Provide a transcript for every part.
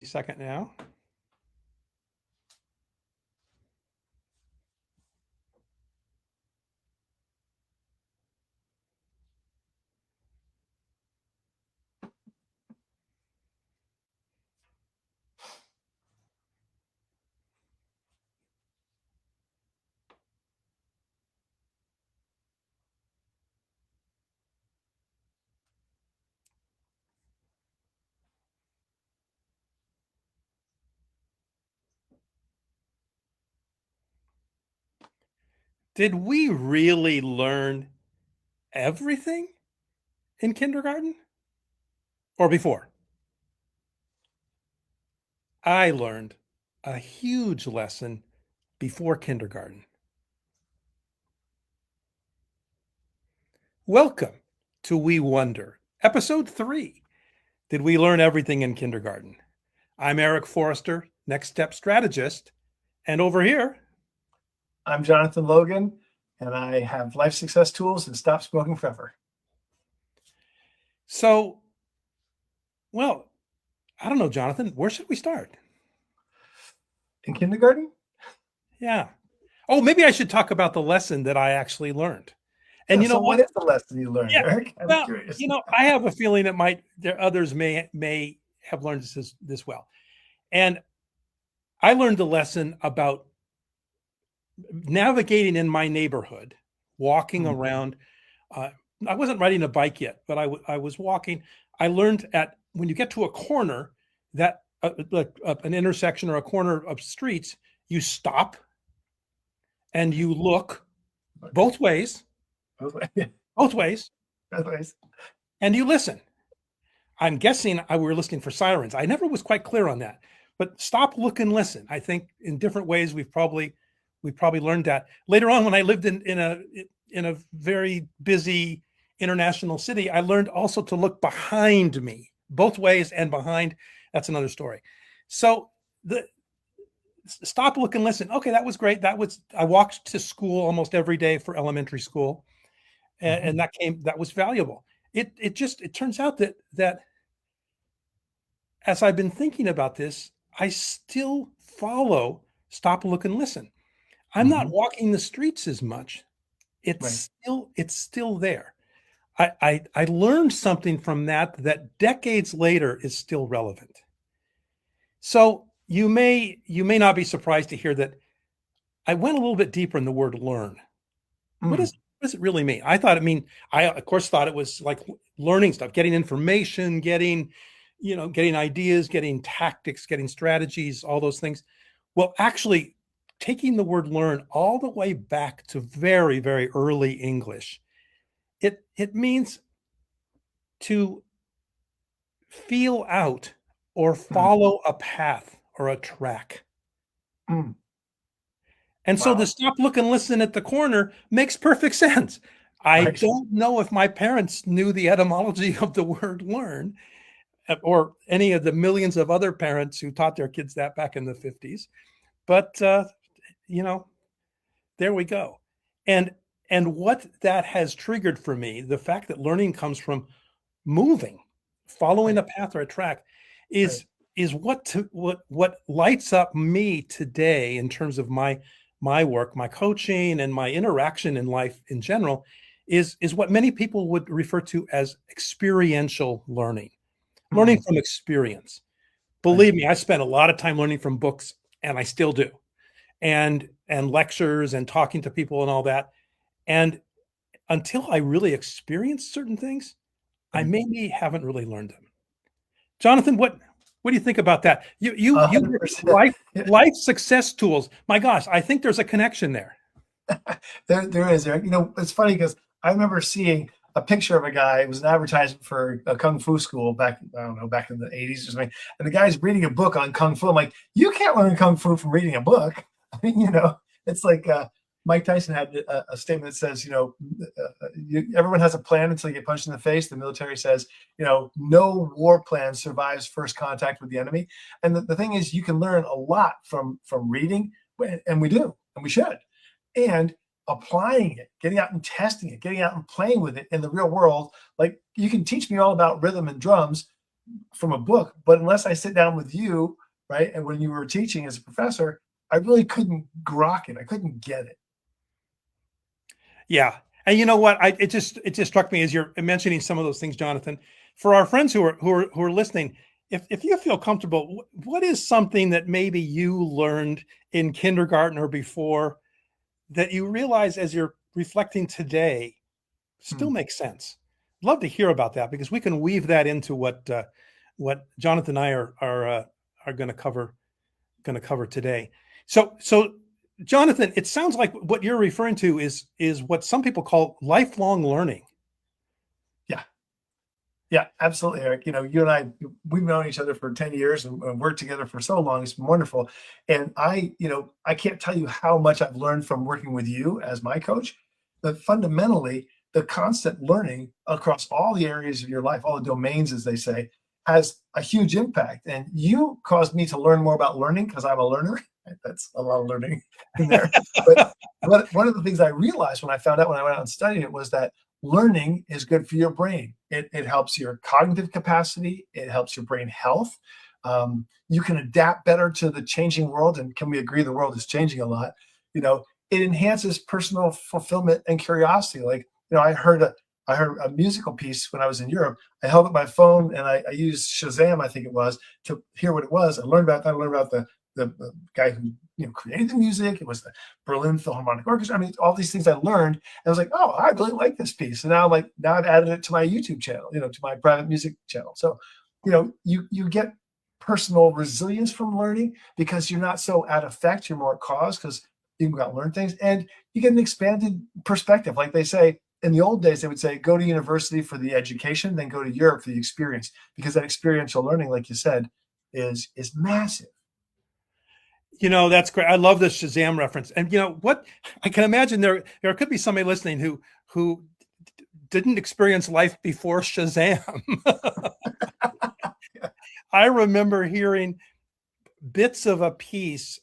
Second now. Did we really learn everything in kindergarten or before? I learned a huge lesson before kindergarten. Welcome to We Wonder, episode 3. Did we learn everything in kindergarten? I'm Erik Forrester, Next Step Strategist, and over here, I'm Jonathan Logan, and I have life success tools and stop smoking forever. So, well, I don't know, Jonathan, where should we start? In kindergarten? Yeah. Oh, maybe I should talk about the lesson that I actually learned. And Yeah, you know so what? what is the lesson you learned, Yeah. Erik? I'm Well, curious. I have a feeling others may have learned this well. And I learned the lesson about navigating in my neighborhood, walking Mhm. around. Uh, I wasn't riding a bike yet, but I was walking. I learned when you get to a corner that like an intersection or a corner of streets, you stop and you look both ways, Both ways. both ways, Both ways. and you listen. I'm guessing we were listening for sirens. I never was quite clear on that. But stop, look, and listen. I think in different ways we've probably learned that. Later on, when I lived in a very busy international city, I learned also to look behind me, both ways and behind. That's another story. So the stop, look, and listen. Okay, that was great. I walked to school almost every day for elementary school, and that was valuable. It turns out that as I've been thinking about this, I still follow stop, look, and listen. I'm not Mhm. walking the streets as much. Right. It's still there. I learned something from that decades later is still relevant. So you may not be surprised to hear that I went a little bit deeper in the word learn. Mm. What does it really mean? I of course thought it was like learning stuff, getting information, getting ideas, getting tactics, getting strategies, all those things. Well, actually, taking the word learn all the way back to very, very early English, it means to feel out or Mm. follow a path or a track. Mm. And so the Wow. stop, look, and listen at the corner makes perfect sense. I Right. don't know if my parents knew the etymology of the word learn, or any of the millions of other parents who taught their kids that back in the 50s. But you know, there we go. And what that has triggered for me, the fact that learning comes from moving, following Right. a path or a track, Right. is what lights up me today in terms of my work, my coaching, and my interaction in life in general, is what many people would refer to as experiential learning Mm. from experience. Right. Believe me, I spent a lot of time learning from books, and I still do, and lectures and talking to people and all that. And until I really experience certain things, I Right. maybe haven't really learned them. Jonathan, what do you think about that? You work with 100%. life success tools. My gosh, I think there's a connection there. There is, Erik. It's funny because I remember seeing a picture of a guy. It was an advertisement for a kung fu school back, I don't know, back in the 80s or something. And the guy's reading a book on kung fu. I'm like, you can't learn kung fu from reading a book. I mean, it's like Mike Tyson had a statement that says, everyone has a plan until you get punched in the face. The military says, no war plan survives first contact with the enemy. And the thing is, you can learn a lot from reading, and we do, and we should. And applying it, getting out and testing it, getting out and playing with it in the real world. Like, you can teach me all about rhythm and drums, from a book, but unless I sit down with you, right, and when you were teaching as a professor, I really couldn't grok it. I couldn't get it. Yeah. And you know what? It just struck me as you're mentioning some of those things, Jonathan. For our friends who are listening, if you feel comfortable, what is something that maybe you learned in kindergarten or before that you realize as you're reflecting today still Hmm. makes sense? Love to hear about that because we can weave that into what Jonathan and I are going to cover today. So Jonathan, it sounds like what you're referring to is what some people call lifelong learning. Yeah. Yeah, absolutely, Eric. You know, you and I, we've known each other for 10 years and worked together for so long. It's been wonderful. And I can't tell you how much I've learned from working with you as my coach, but fundamentally, the constant learning across all the areas of your life, all the domains, as they say, has a huge impact. And you caused me to learn more about learning because I'm a learner. That's a lot of learning in there. But one of the things I realized when I found out when I went out and studied it was that learning is good for your brain. It helps your cognitive capacity. It helps your brain health. You can adapt better to the changing world. And can we agree the world is changing a lot? You know, it enhances personal fulfillment and curiosity. Like, I heard a musical piece when I was in Europe. I held up my phone and I used Shazam, I think it was, to hear what it was. I learned about the guy who created the music. It was the Berlin Philharmonic Orchestra. I mean, all these things I learned. And I was like, oh, I really like this piece. And now I've added it to my YouTube channel, to my private music channel. So, you get personal resilience from learning because you're not so at effect, you're more at cause because you can go out and learn things. And you get an expanded perspective. Like they say, in the old days, they would say, go to university for the education, then go to Europe for the experience, because that experiential learning, like you said, is massive. That's great. I love this Shazam reference. And you know what? I can imagine there could be somebody listening who didn't experience life before Shazam. I remember hearing bits of a piece,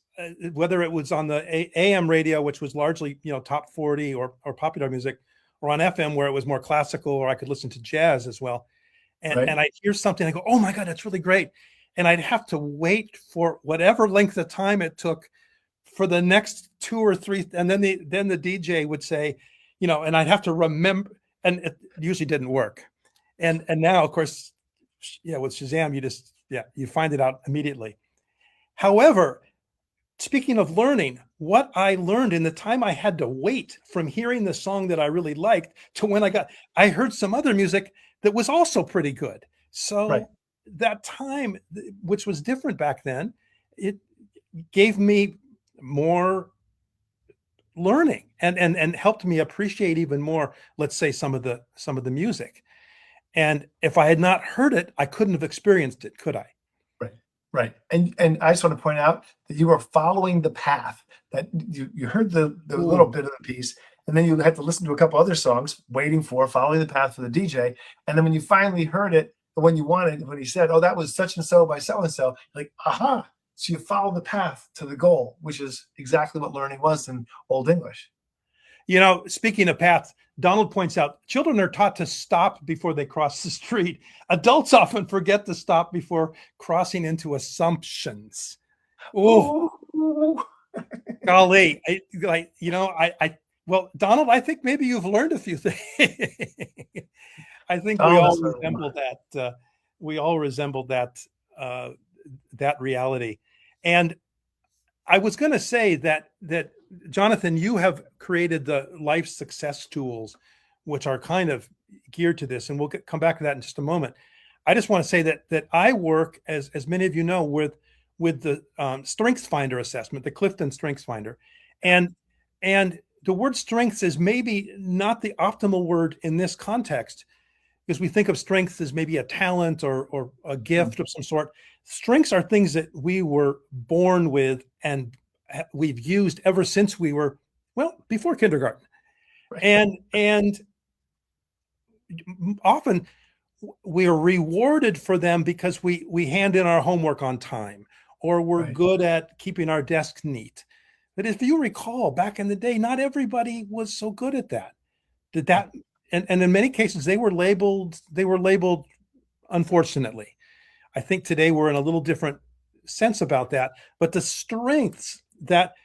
whether it was on the AM radio, which was largely top 40 or popular music, or on FM where it was more classical, or I could listen to jazz as well. And Right. and I'd hear something, I go, oh my God, that's really great. And I'd have to wait for whatever length of time it took for the next two or three, and then the DJ would say, and I'd have to remember, and it usually didn't work. And now, of course, with Shazam, you find it out immediately. However, speaking of learning, what I learned in the time I had to wait from hearing the song that I really liked to when I heard some other music that was also pretty good. Right. So that time, which was different back then, it gave me more learning and helped me appreciate even more, let's say, some of the music. And if I had not heard it, I couldn't have experienced it, could I? Right, right. And I just want to point out that you are following the path that you heard the little Ooh. bit of the piece, and then you had to listen to a couple other songs, waiting for following the path for the DJ. And then when you finally heard it, the one you wanted, when he said, "Oh, that was such and so by so and so," like, aha. So you follow the path to the goal, which is exactly what learning was in Old English. Speaking of paths, Donald points out children are taught to stop before they cross the street. Adults often forget to stop before crossing into assumptions. Oh, Ooh. golly. Well, Donald, I think maybe you've learned a few things. I think we Oh, all that's so. resemble that. We all resemble that reality. And I was going to say that Jonathan, you have created the life success tools, which are kind of geared to this, and we'll come back to that in just a moment. I just want to say that I work, as many of you know, with the Strengths Finder assessment, the Clifton Strengths Finder, and the word strengths is maybe not the optimal word in this context because we think of strengths as maybe a talent or a Hmm. gift of some sort. Strengths are things that we were born with and we've used ever since we were, well, before kindergarten. Right, And often we are rewarded for them because we hand in our homework on time or we're right. good at keeping our desk neat. But if you recall, back in the day, not everybody was so good at that. Did Yeah. that and in many cases they were labeled unfortunately. I think today we're in a little different sense about that. But the strengths that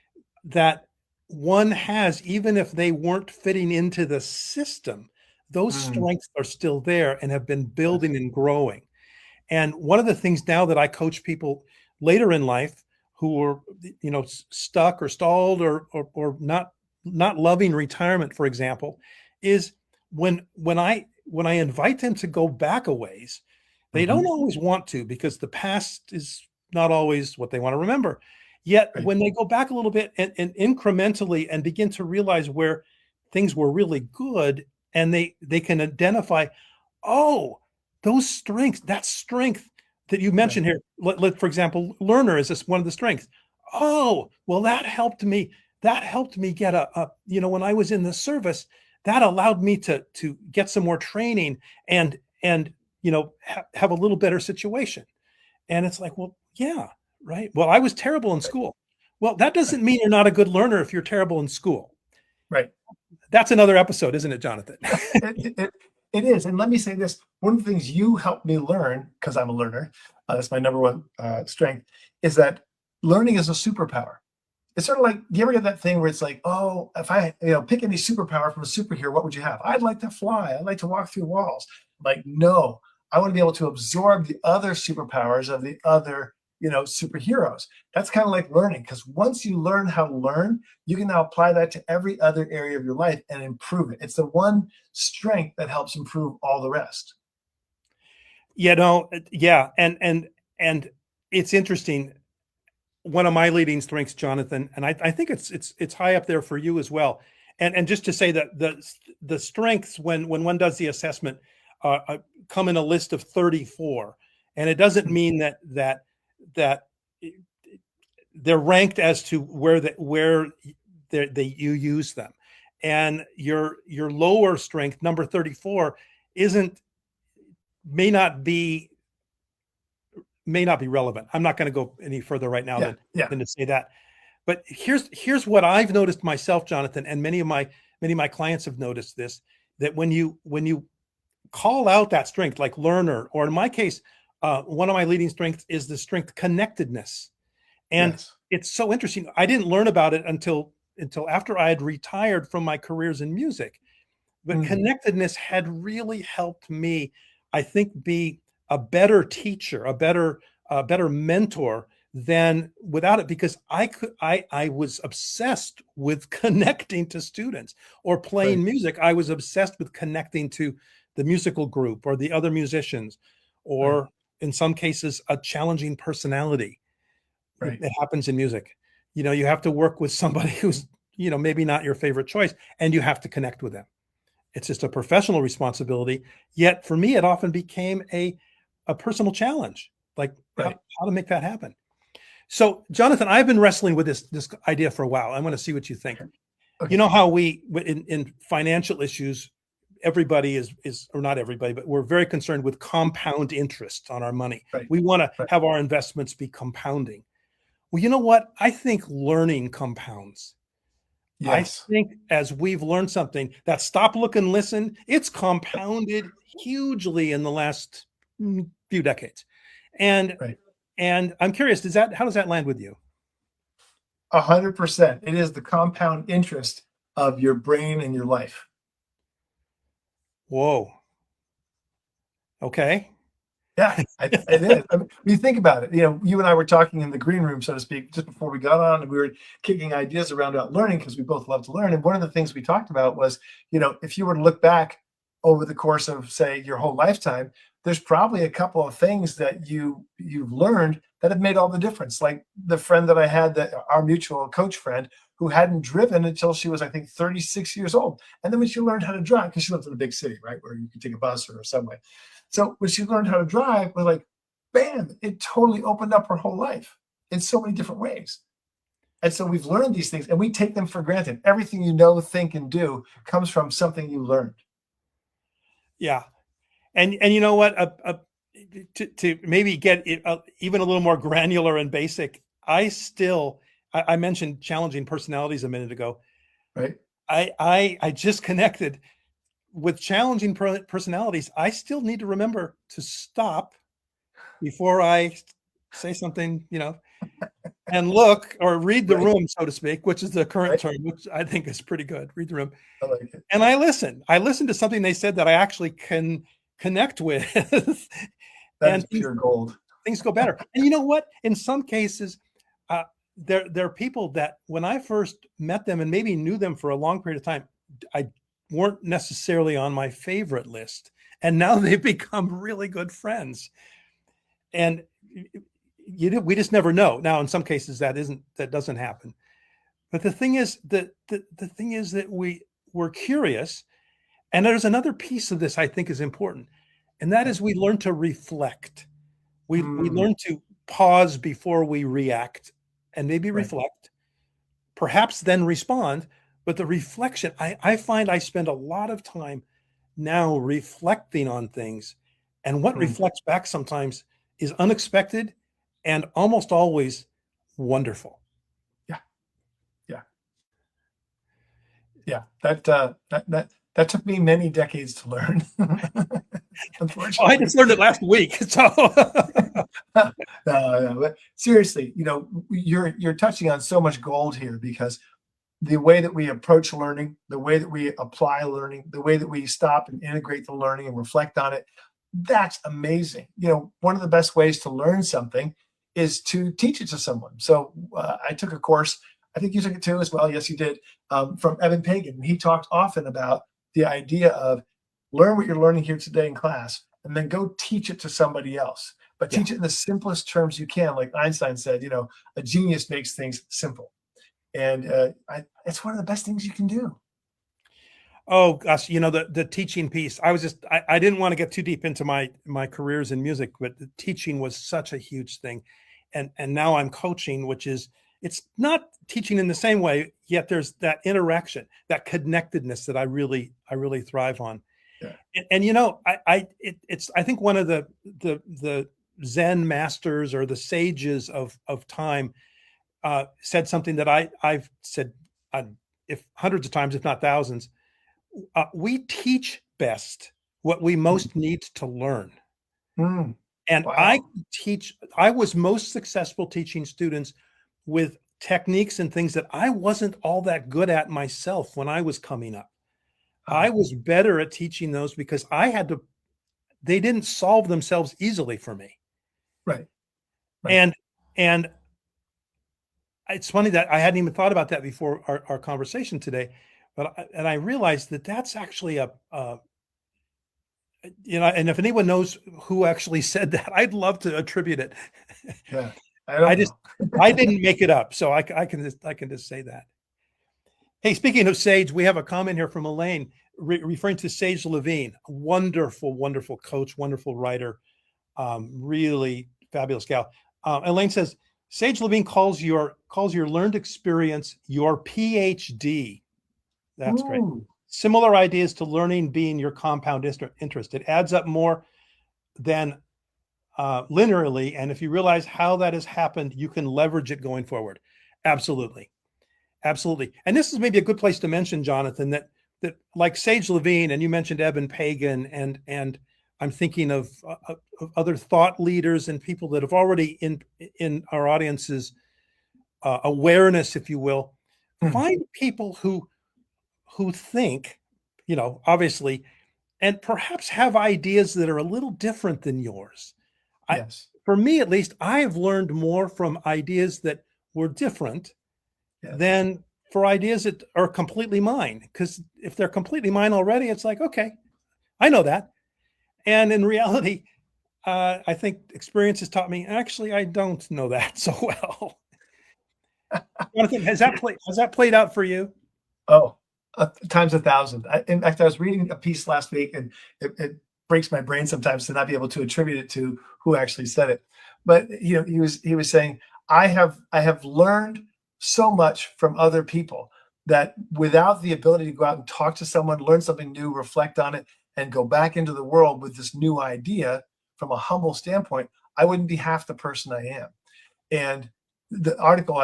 one has, even if they weren't fitting into the system, those Mm, strengths are still there and have been yes. building and growing. And one of the things now that I coach people later in life who are, stuck or stalled or not loving retirement, for example, is when I invite them to go back a ways, they don't Mhm. always want to because the past is not always what they want to remember. Yet Right. when they go back a little bit and incrementally and begin to realize where things were really good, and they can identify, oh, those strengths, that strength that you Right. mentioned here, for example, learner is this one of the strengths. Oh, well, that helped me. That helped me get when I was in the service, that allowed me to get some more training and have a little better situation. And it's like, well, yeah, right. Well, I was terrible in Right. school. Well, that Right. doesn't mean you're not a good learner if you're terrible in school. Right. That's another episode, isn't it, Jonathan? It is. And let me say this, one of the things you helped me learn, because I'm a learner, that's my number one strength, is that learning is a superpower. It's sort of like, do you ever get that thing where it's like, oh, if I, pick any superpower from a superhero, what would you have? I'd like to fly. I'd like to walk through walls. Like, no, I want to be able to absorb the other superpowers of the other, superheroes. That's kind of like learning, because once you learn how to learn, you can now apply that to every other area of your life and improve it. It's the one strength that helps improve all the rest. Yeah, and it's interesting. One of my leading strengths, Jonathan, and I think it's high up there for you as well. And just to say that the strengths when one does the assessment come in a list of 34, and it doesn't mean that they're ranked as to where you use them. And your lower strength, number 34, isn't may not be may not be relevant. I'm not going to go any further right now Yeah. Yeah. than to say that. But here's what I've noticed myself, Jonathan, and many of my clients have noticed this, that when you call out that strength, like learner, or in my case, one of my leading strengths is the strength connectedness. And Yes. it's so interesting. I didn't learn about it until after I had retired from my careers in music. But Mm, connectedness had really helped me, I think, be a better teacher, a better mentor than without it, because I was obsessed with connecting to students or right. playing music. I was obsessed with connecting to the musical group or the other musicians, Right. or in some cases, a challenging personality. It, Right. it happens in music. You have to work with somebody who's, maybe not your favorite choice, and you have to connect with them. It's just a professional responsibility. Yet for me, it often became a personal challenge, like Right. how to make that happen. So, Jonathan, I've been wrestling with this idea for a while. I want to see what you think. Okay. You Okay. know how we in financial issues, everybody is or not everybody, but we're very concerned with compound interest on our money. Right. We want to Right. have our investments be compounding. Well, you know what? I think learning compounds. I Yes. think as we've learned something, that stop, look, and listen, it's compounded hugely in the last few decades. And Right. and I'm curious, how does that land with you? 100%. It is the compound interest of your brain and your life. Whoa. Okay. Yeah, it is. I mean, when you think about it, you and I were talking in the green room, so to speak, just before we got on, and we were kicking ideas around about learning because we both love to learn. And one of the things we talked about was, if you were to look back over the course of, say, your whole lifetime, there's probably a couple of things that you've learned that have made all the difference. Like the friend that I had, that our mutual coach friend, who hadn't driven until she was, I think, 36 years old. And then when she learned how to drive, because she lived in a big city, right, where you could take a bus or a subway. So when she learned how to drive, we're like, bam, it totally opened up her whole life in so many different ways. And so we've learned these things and we take them for granted. Everything you know, think, and do comes from something you learned. Yeah. And you know what? To maybe get it, even a little more granular and basic, I mentioned challenging personalities a minute ago. Right. I just connected with challenging personalities. I still need to remember to stop, before I say something, and look or read the Right, room, so to speak, which is the current right. term, which I think is pretty good. Read the room. I like it. And I listen. I listen to something they said that I actually can connect with. That And is pure gold. things go better. And you know what? In some cases, there are people that when I first met them and maybe knew them for a long period of time, I weren't necessarily on my favorite list. And now they've become really good friends. And we just never know. Now, in some cases, that doesn't happen. But the thing is that the thing is that we're curious. And there's another piece of this I think is important, and that Okay. is we learn to reflect. We Mm, learn to pause before we react and maybe right. reflect, perhaps then respond. But the reflection, I find I spend a lot of time now reflecting on things. And what Mm, reflects back sometimes is unexpected and almost always wonderful. yeah. Yeah. Yeah. That took me many decades to learn. Oh, I just Unfortunately. learned it last week. So No, but seriously, you're touching on so much gold here because the way that we approach learning, the way that we apply learning, the way that we stop and integrate the learning and reflect on it, that's amazing. One of the best ways to learn something is to teach it to someone. So I took a course, I think you took it too as well. Yes, you did, from Evan Pagan. He talked often about the idea of learn what you're learning here today in class and then go teach it to somebody else. But yeah. teach it in the simplest terms you can. Like Einstein said, a genius makes things simple. And it's one of the best things you can do. Oh gosh, the teaching piece. I didn't want to get too deep into my careers in music, but the teaching was such a huge thing. And now I'm coaching, which is it's not teaching in the same way, yet there's that interaction, that connectedness that I really thrive on. Yeah. And it's I think one of the Zen masters or the sages of time said something that I've said if hundreds of times, if not thousands. We teach best what we most need to learn. Mm, And wow. I was most successful teaching students with techniques and things that I wasn't all that good at myself when I was coming up. I Ah, was better at teaching those because they didn't solve themselves easily for me. right, right. And, and it's funny that I hadn't even thought about that before our conversation today, and I realized that that's actually and if anyone knows who actually said that, I'd love to attribute it. Yeah. I I don't just know. I didn't make it up, so I can just say that. Hey, speaking of Sage, we have a comment here from Elaine referring to Sage Levine, wonderful, wonderful coach, wonderful writer, really fabulous gal. Elaine says Sage Levine calls your learned experience your PhD. That's great. Ooh, Similar ideas to learning being your compound interest. It adds up more than linearly. And if you realize how that has happened, you can leverage it going forward. Absolutely. Absolutely. And this is maybe a good place to mention, Jonathan, that like Sage Levine, and you mentioned Eben Pagan, and I'm thinking of other thought leaders and people that have already in our audience's awareness, if you will. hmm, Find people who think, obviously, and perhaps have ideas that are a little different than yours. I, yes, for me at least, I have learned more from ideas that were different yes. than for ideas that are completely mine. Because if they're completely mine already, it's like, okay, I know that. And in reality, I think experience has taught me actually I don't know that so well. Jonathan, has that played out for you? Oh, times 1,000. In fact, I was reading a piece last week, and it breaks my brain sometimes to not be able to attribute it to who actually said it. But he was saying, I have learned so much from other people that without the ability to go out and talk to someone, learn something new, reflect on it, and go back into the world with this new idea from a humble standpoint, I wouldn't be half the person I am. And the article,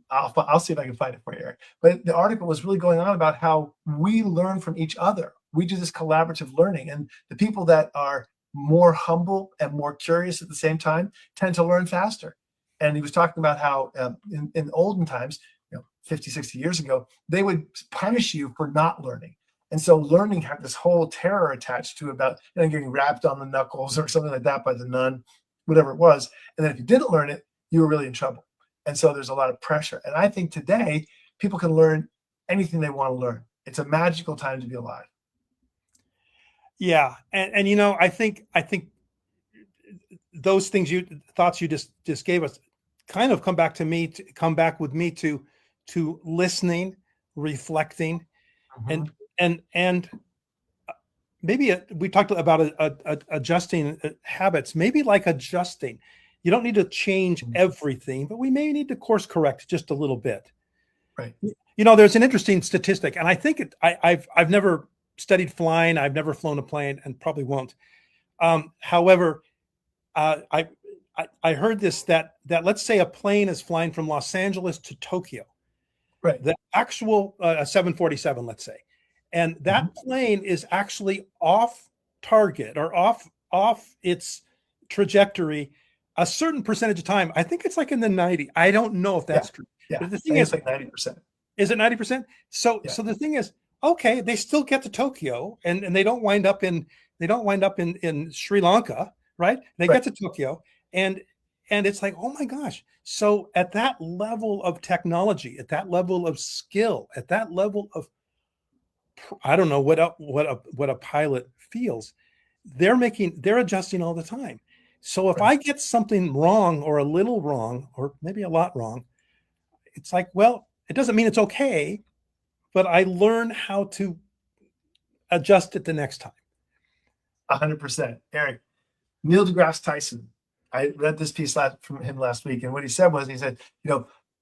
I'll see if I can find it for you, Eric. But the article was really going on about how we learn from each other. We do this collaborative learning, and the people that are more humble and more curious at the same time tend to learn faster. And he was talking about how in olden times, 50, 60 years ago, they would punish you for not learning. And so learning had this whole terror attached to about getting rapped on the knuckles or something like that by the nun, whatever it was. And then if you didn't learn it, you were really in trouble. And so there's a lot of pressure. And I think today people can learn anything they want to learn. It's a magical time to be alive. Yeah, and I think those thoughts you just gave us kind of come back with me to listening, reflecting, Mhm. and maybe we talked about adjusting habits, maybe like adjusting. You don't need to change Mhm. everything, but we may need to course correct just a little bit. Right. There's an interesting statistic, and I think I've never studied flying. I've never flown a plane, and probably won't. However, I heard this that let's say a plane is flying from Los Angeles to Tokyo, Right. the actual 747, let's say, and Mhm. that plane is actually off target or off its trajectory a certain percentage of time. I think it's like in the 90. I don't know if Yeah. that's true, Yeah. but the I thing think it's is, like 90%. is it 90%? So Yeah. the thing is, okay, they still get to Tokyo, and they don't wind up in Sri Lanka, right? They Right. get to Tokyo, and it's like, oh my gosh. So at that level of technology, at that level of skill, at that level of, I don't know what a pilot feels, they're adjusting all the time. So if Right. I get something wrong or a little wrong or maybe a lot wrong, it's like, well, it doesn't mean it's okay, but I learn how to adjust it the next time. 100%. Eric, Neil deGrasse Tyson. I read this piece from him last week, and what he said was, he said,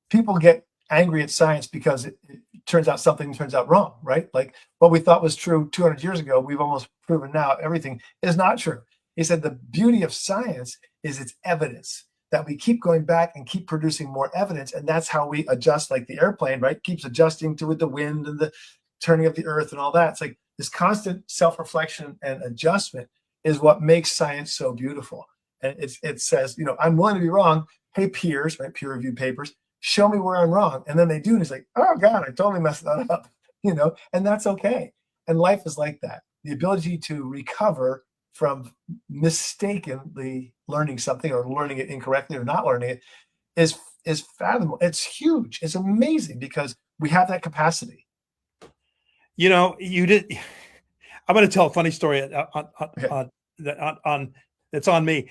people get angry at science because it turns out something turns out wrong, right? Like what we thought was true 200 years ago, we've almost proven now everything is not true. He said the beauty of science is its evidence, that we keep going back and keep producing more evidence, and that's how we adjust, like the airplane, right? Keeps adjusting to the wind and the turning of the earth and all that. It's like this constant self-reflection and adjustment is what makes science so beautiful. And it says, I'm willing to be wrong. Hey, peers, right? Peer reviewed papers, show me where I'm wrong. And then they do. And he's like, oh God, I totally messed that up, and that's okay. And life is like that. The ability to recover from mistakenly learning something or learning it incorrectly or not learning it is fathomable. It's huge. It's amazing because we have that capacity. You did. I'm going to tell a funny story Okay. that's on me.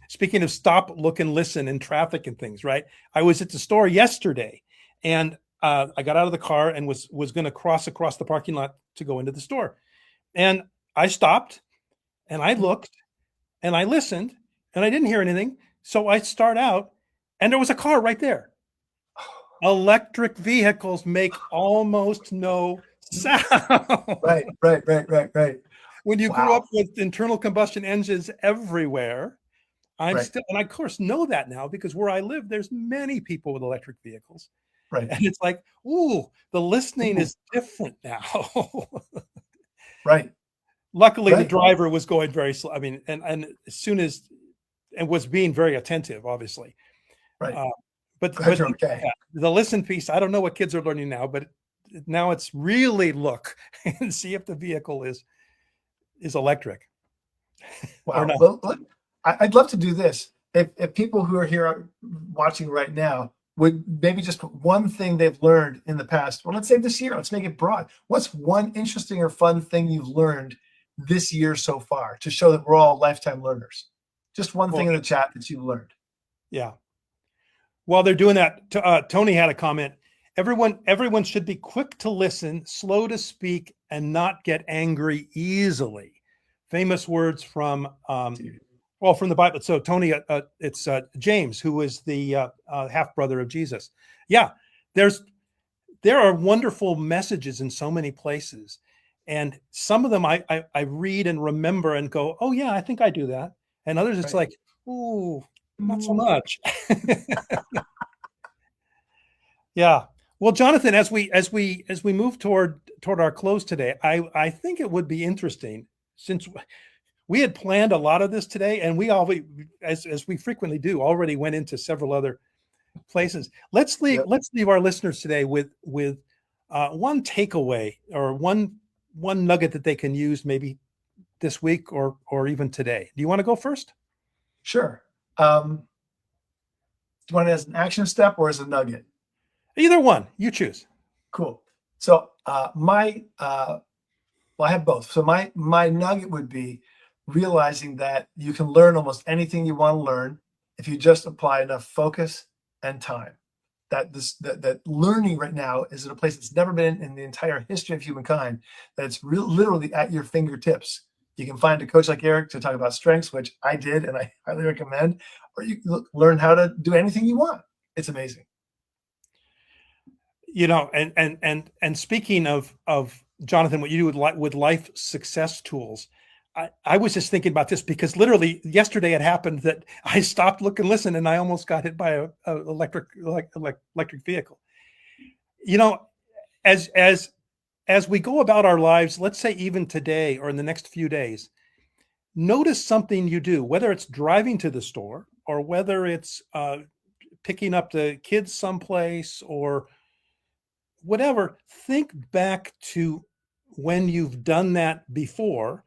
Speaking of stop, look, and listen in traffic and things, right? I was at the store yesterday, and I got out of the car and was going to cross across the parking lot to go into the store, and I stopped, and I looked, and I listened, and I didn't hear anything. So I start out, and there was a car right there. Electric vehicles make almost no sound. Right, right, right, right, right. When you grew Wow. up with internal combustion engines everywhere, Right, and I of course know that now because where I live, there's many people with electric vehicles. right. And it's like, ooh, the listening Ooh, is different now. right, Luckily, the right, driver was going very slow. I mean, and as soon as and was being very attentive, obviously. right. Uh, but Glad you're things like okay. that. The listen piece, I don't know what kids are learning now, but now it's really look and see if the vehicle is electric or Wow. not. Well, look, I'd love to do this. If people who are here watching right now would maybe just put one thing they've learned in the past, well, let's say this year, let's make it broad. What's one interesting or fun thing you've learned this year so far to show that we're all lifetime learners? Just one Well, thing in the chat that you learned. yeah. While they're doing that, Tony had a comment. Everyone should be quick to listen, slow to speak, and not get angry easily. Famous words from from the Bible. So Tony, it's James, who is the half brother of Jesus. Yeah, there are wonderful messages in so many places, and some of them I read and remember and go, oh yeah, I think I do that, and others it's Right. like, ooh, not so much. Yeah. Well, Jonathan, as we move toward our close today, I think it would be interesting since we had planned a lot of this today, and we always, as we frequently do, already went into several other places. Yep. Let's leave our listeners today with one takeaway or one nugget that they can use maybe this week or even today. Do you want to go first? Sure. Do you want it as an action step or as a nugget? Either one, you choose. Cool. So well, I have both. So my nugget would be realizing that you can learn almost anything you want to learn if you just apply enough focus and time. That learning right now is at a place that's never been in the entire history of humankind. That it's literally at your fingertips. You can find a coach like Erik to talk about strengths, which I did and I highly recommend, or you can learn how to do anything you want. It's amazing. You know, and speaking of Jonathan, what you do with life success tools, I was just thinking about this because literally yesterday it happened that I stopped, look, and listen, and I almost got hit by a electric vehicle. You know, as we go about our lives, let's say even today or in the next few days, notice something you do, whether it's driving to the store or whether it's picking up the kids someplace or whatever. Think back to when you've done that before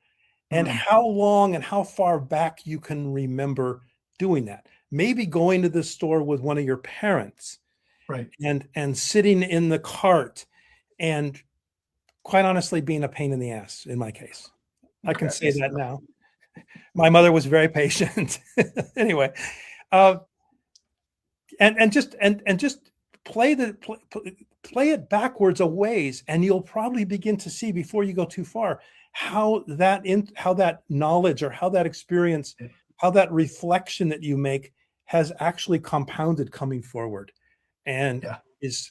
and how long and how far back you can remember doing that. Maybe going to the store with one of your parents, Right. and sitting in the cart and quite honestly being a pain in the ass in my case. I can say that now. My mother was very patient. Anyway, and just play it backwards a ways, and you'll probably begin to see before you go too far how that knowledge or how that experience, how that reflection that you make has actually compounded coming forward, and is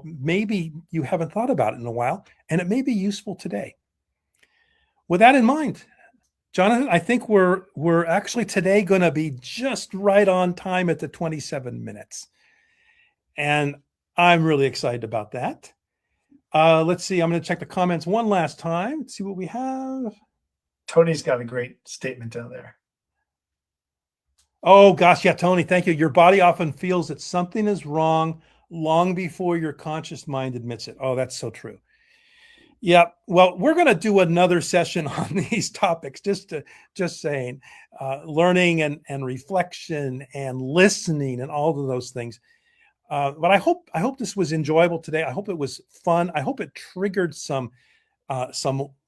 maybe you haven't thought about it in a while, and it may be useful today. With that in mind, Jonathan, I think we're actually today going to be just right on time at the 27 minutes. And I'm really excited about that. Let's see. I'm going to check the comments one last time. Let's see what we have. Tony's got a great statement down there. Oh, gosh. Yeah, Tony, thank you. Your body often feels that something is wrong long before your conscious mind admits it. Oh, that's so true. Yeah. Well, we're going to do another session on these topics, just saying, learning and reflection and listening and all of those things. But I hope this was enjoyable today. I hope it was fun. I hope it triggered some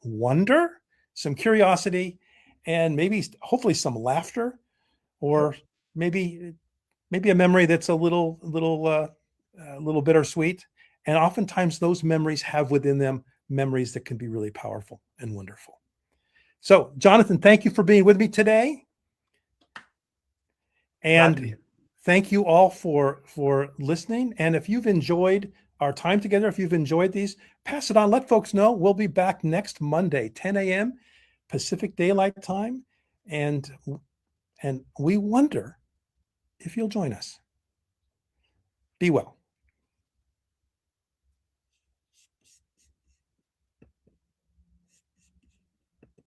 wonder, some curiosity, and maybe hopefully some laughter, or maybe a memory that's a little bittersweet. And oftentimes those memories have within them memories that can be really powerful and wonderful. So, Jonathan, thank you for being with me today. And thank you all for listening. And if you've enjoyed our time together, if you've enjoyed these, pass it on. Let folks know. We'll be back next Monday, 10 a.m. Pacific Daylight Time. And we wonder if you'll join us. Be well.